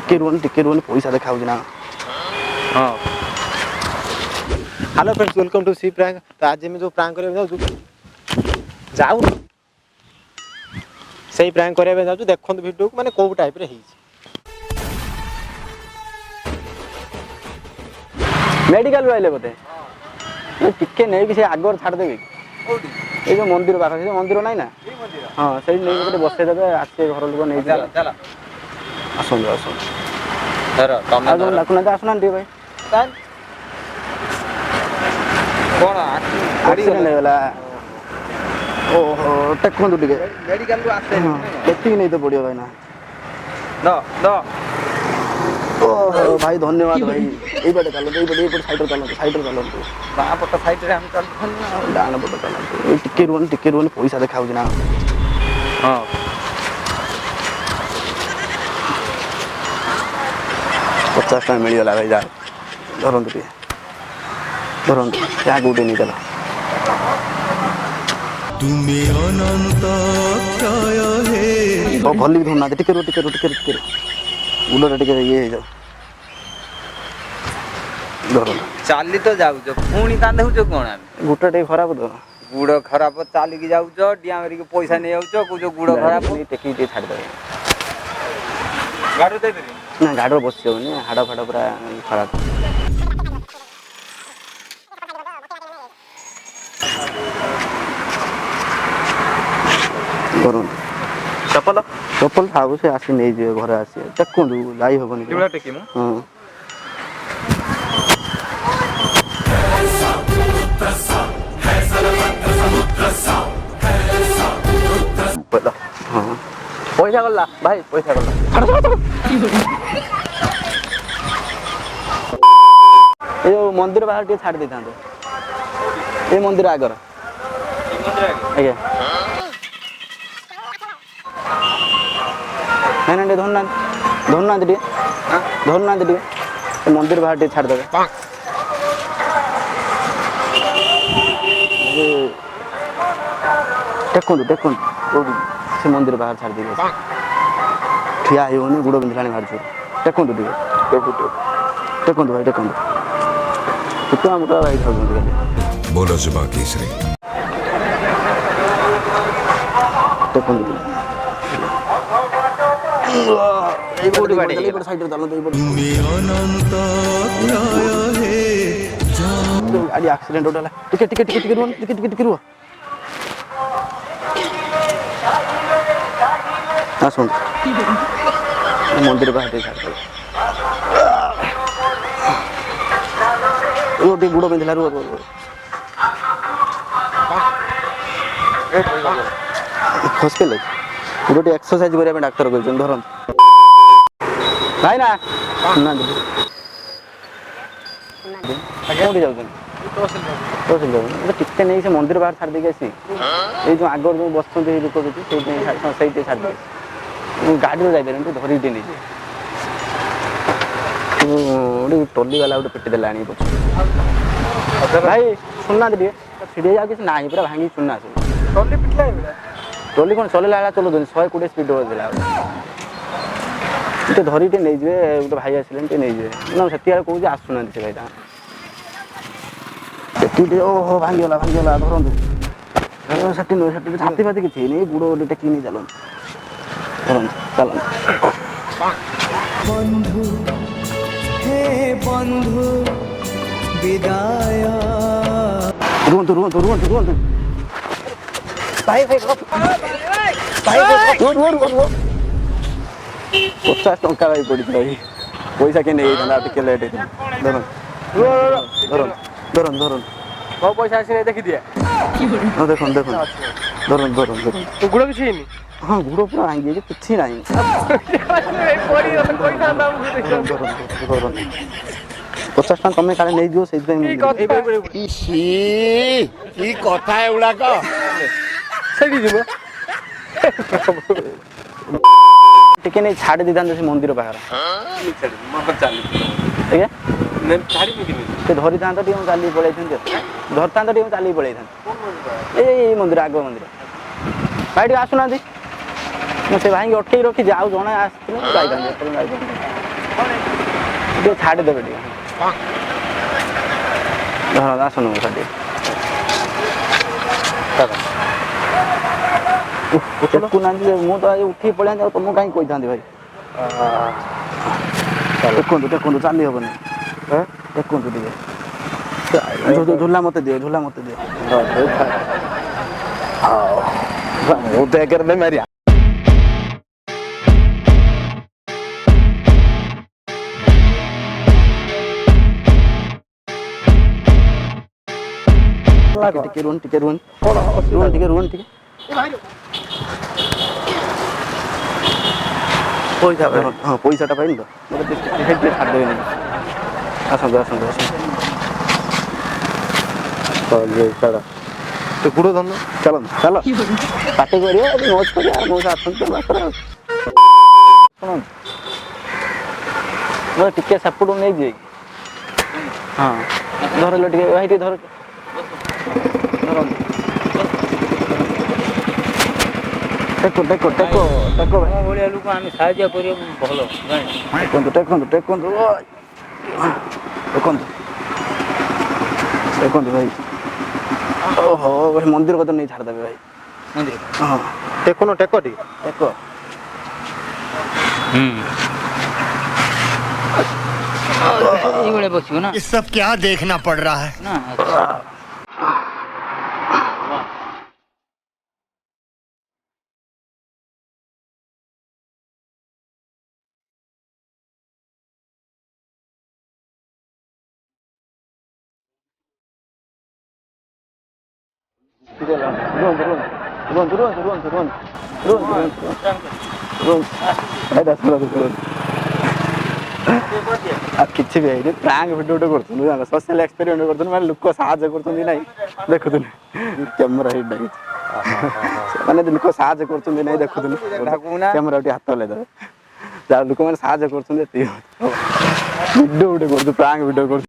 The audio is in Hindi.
टिके रुहन पैसा देखा ना। हाँ hello friends, welcome to C prank. तो आज मैं जो प्रैंक करबे जाऊ सही प्रैंक करबे जाऊ देखो वीडियो को माने को टाइप रे ही मेडिकल आइले बोते टिके नहीं कि आगर छाड़ देबे ये जो मंदिर पाख से मंदिर नहीं ना हाँ से नहीं गोटे बसई देबे आसे घर लोग नहीं चला चला आसो आसो धर तमे आ लाकुना आसना टी भाई कान कोन एक्सीडेंट होगला ओहो टेक्को टिके मेडिकल को आसे देखि नहीं तो पड़ियो भाई ना दो ओहो भाई धन्यवाद भाई এই পটে চলো এই পটে সাইডে চলো बा पट साइड रे हम चल ডান পটে চলো এই টিকে রুন পয়সা দেখাউ না हां 50 টাকা মিলি গলা ভাই যা ধরন্ত টিকে ধরন্ত যা গুটে নি চলো তুমি অনন্ত ক্ষয় হে ও ভলি ধুনা টিকে उड़ो टिके ये जाओ धरन चाली तो जाऊ जो पुणी कांदे हो कोन हम गुटा टे खराब तो गुड़ खराब चाली की जाऊ जो डिया मेरी के पैसा नहीं आउ को जो गुड़ खराब नहीं टेकी टे छाड़ दे गाड़ो दे दे ना गाड़ो बस होनी हाड़ा फाड़ा पूरा खराब धरन चप्पल थाबो से आसी नहीं जे घर आसी देखो लाई होबनी केवला टेकी मु हां पैसा गला भाई पैसा गला ए मंदिर बाहर टे छाड़ देता ए मंदिर आगर आगे नहीं धरना टे मंदिर बाहर टे छाड़ देबे टेकन से मंदिर बाहर छाड़ देबे ठिया होनी गुड़ बिंधलानी बाहर छो टेकन भाई टेकन कितना मोटा भाई खाऊ बोलो जुबान केसरी टेकन गाड़ी एक्सीडेंट होता टिके रुआ सुन मंदिर बाहर गुड़ बिंधला रुआ हॉस्पिटल गोटे एक्सरसाइज करने डाक्तर कहते धरन भाई ना ना टिके नहीं से मंदिर बाहर छाड़ देके आसी ये जो आगर जो बस लोक सही छाड़ दे गाड़ी जापर धरी नहीं गोटे टली वाला गोटे पेटी देला भाई सुनना टे सीढ़ी जाओ किसी ना पूरा भांगी सुनना टली कौन चलला चलो 120 स्पीड देला तो धरी टे नहीं जाए गोटे भाई आसिले नहीं जाए ना से कौन आसुना से भाई ओहो भांगीगला धरतु छाती फाती किसी नहीं गुड़ गोटे टेक नहीं चलो चल बंधु हे बंधु विदाय रुहतु भाई 50 टंका भाई पड़ी भाई पैसा के नहीं टिके लेट धरन बहुत पैसा आसी देखी दिया देखो धरन तो गुड़ किसी हाँ गुड़ पूरा भांगी किसी ना 50 टका कमे काले नहीं दियो से कथा एगुड़ाक टिके नहीं छाड़ दी से मंदिर बाहर धरी था चली पड़े धरता चली पड़े ये मंदिर आग मंदिर भाई आसुना से भाई अटक रखी आउ जड़े आस ଟିକେ ଛାଡ଼ିଦେବେ ଟିକେ ଧର ଆସନ୍ତୁ ସାର୍ ଟିକେ ଦେଖୁନାହାନ୍ତି ଯେ ମୁଁ ତ ଆଜି ଉଠିକି ପଳେଇଆନ୍ତି ଆଉ ତମକୁ କାହିଁକି କହିଥାନ୍ତି ଭାଇ ଦେଖନ୍ତୁ ଚାଲି ହେବନି ଦେଖନ୍ତୁ ଟିକେ ଝୁଲା ମତେ ଦିଅ ମୁଁ ତ ଏକରେ ନେଇ ମାରିଆ ଟିକେ ରୁହନ୍ତୁ ଟିକେ ପଇସା ଭାଇ ହଁ ପଇସାଟା ପାଇନି ତ ମୋତେ ଟିକେ ଛାଡ଼ିଦେବେନି ଆସନ୍ତୁ ଛାଡ଼ ତୁ ଗୁଡ଼ ଧନ ଚାଲ ପାଟି କରିବା ମୋଜ କରିବା ମଉସା ଆସନ୍ତୁ ପାଖରେ ଶୁଣନ୍ତୁ ମୋତେ ଟିକେ ସେପଟୁ ନେଇଯିବେ ହଁ ଧରିଲ ଟିକେ ଭାଇ ଟିକେ ଧରନ୍ତୁ ଟେକ ଭାଇ ଭଳିଆ ଲୋକ ଆମେ ସାହାଯ୍ୟ କରିବା ଭଲ ଟେକନ୍ତୁ ଭାଇ ଓହୋ ଭାଇ ମନ୍ଦିର କଥା ନେଇ ଛାଡ଼ିଦେବେ ଭାଇ ମନ୍ଦିର ହଁ ଟେକ ଟିକେ ଟେକ এইভাবে বসিব না ये सब क्या देखना पड़ रहा है না କିଛି ବି ହେଇନି ପ୍ରାଙ୍କ ଭିଡ଼ିଓ ଗୋଟେ କରୁଛନ୍ତି ସୋସିଆଲ ଏକ୍ସପେରିମେଣ୍ଟ କରୁଛନ୍ତି ମାନେ ଲୋକ ସାହାଯ୍ୟ କରୁଛନ୍ତି ନାଇଁ ଦେଖୁଥିଲି କ୍ୟାମେରା ହିଟ୍ ଡାକିଛି ମାନେ ଲୋକ ସାହାଯ୍ୟ କରୁଛନ୍ତି ନାଇଁ ଦେଖୁଥିଲି କ୍ୟାମେରା ଟିକେ ହାତ ହଲେଇ ଦେବେ ଯାହା ଲୋକମାନେ ସାହାଯ୍ୟ କରୁଛନ୍ତି ଏତିକି ଭିଡ଼ିଓ ଗୋଟେ କରୁଛୁ ପ୍ରାଙ୍କ ଭିଡ଼ିଓ କରୁଛୁ